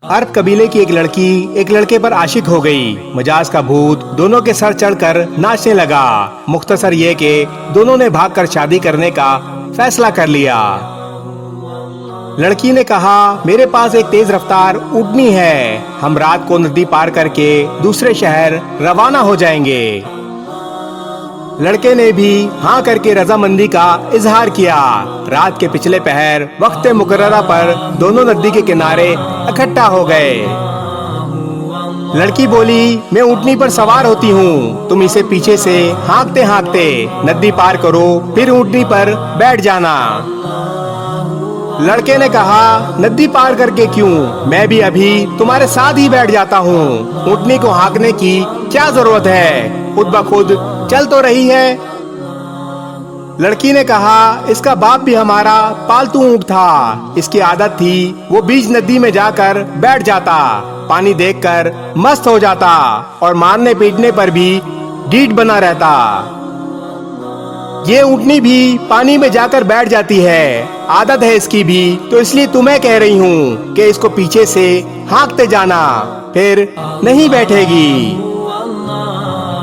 अरब कबीले की एक लड़की एक लड़के पर आशिक हो गई। मजाज का भूत दोनों के सर चढ़कर नाचने लगा। मुख्तसर ये कि दोनों ने भागकर शादी करने का फैसला कर लिया। लड़की ने कहा, मेरे पास एक तेज रफ्तार ऊँटनी है, हम रात को नदी पार करके दूसरे शहर रवाना हो जाएंगे। लड़के ने भी हाँ करके रजामंदी का इजहार किया। रात के पिछले पहर वक्त मुकर्ररा पर दोनों नदी के किनारे इकट्ठा हो गए। लड़की बोली, मैं ऊँटनी पर सवार होती हूँ, तुम इसे पीछे से हाँकते हाँकते नदी पार करो, फिर ऊँटनी पर बैठ जाना। लड़के ने कहा, नदी पार करके क्यों, मैं भी अभी तुम्हारे साथ ही बैठ जाता हूँ। ऊँटनी को हाँकने की क्या जरूरत है, खुद ब खुद चल तो रही है। लड़की ने कहा, इसका बाप भी हमारा पालतू ऊँट था, इसकी आदत थी वो बीच नदी में जाकर बैठ जाता, पानी देखकर मस्त हो जाता और मारने पीटने पर भी ढीठ बना रहता। ये ऊँटनी भी पानी में जाकर बैठ जाती है, आदत है इसकी भी, तो इसलिए तुम्हें कह रही हूँ कि इसको पीछे से हाँकते जाना, फिर नहीं बैठेगी।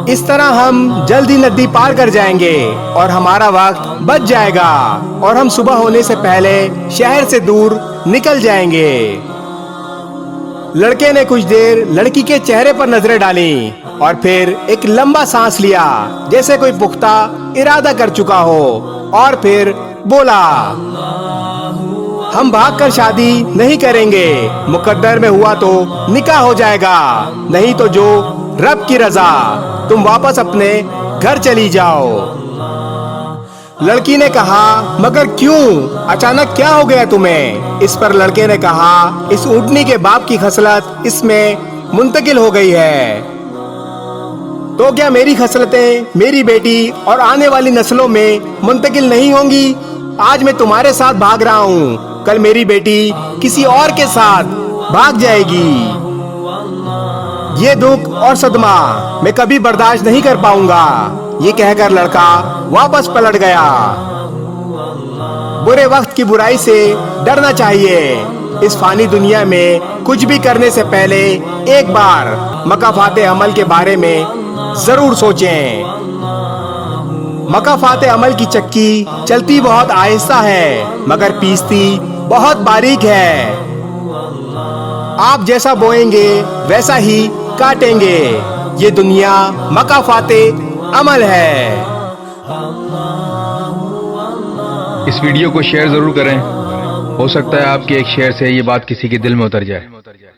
इस तरह हम जल्दी नदी पार कर जाएंगे और हमारा वक्त बच जाएगा और हम सुबह होने से पहले शहर से दूर निकल जाएंगे। लड़के ने कुछ देर लड़की के चेहरे पर नजरें डाली और फिर एक लंबा सांस लिया, जैसे कोई पुख्ता इरादा कर चुका हो, और फिर बोला, हम भागकर शादी नहीं करेंगे, मुकद्दर में हुआ तो निकाह हो जाएगा, नहीं तो जो रब की रजा, तुम वापस अपने घर चली जाओ। लड़की ने कहा, मगर क्यों, अचानक क्या हो गया तुम्हें? इस पर लड़के ने कहा, इस ऊँटनी के बाप की खसलत इसमें मुंतकिल हो गई है, तो क्या मेरी खसलतें मेरी बेटी और आने वाली नस्लों में मुंतकिल नहीं होंगी? आज मैं तुम्हारे साथ भाग रहा हूँ, कल मेरी बेटी किसी और के साथ भाग जाएगी। ये दुख और सदमा मैं कभी बर्दाश्त नहीं कर पाऊंगा। ये कहकर लड़का वापस पलट गया। बुरे वक्त की बुराई से डरना चाहिए। इस फानी दुनिया में कुछ भी करने से पहले एक बार मकाफाते अमल के बारे में जरूर सोचें। मकाफाते अमल की चक्की चलती बहुत आहिस्ता है, मगर पीसती बहुत बारीक है। आप जैसा बोएंगे वैसा ही काटेंगे। ये दुनिया मकाफाते अमल है। इस वीडियो को शेयर जरूर करें, हो सकता है आपके एक शेयर से ये बात किसी के दिल में उतर जाए।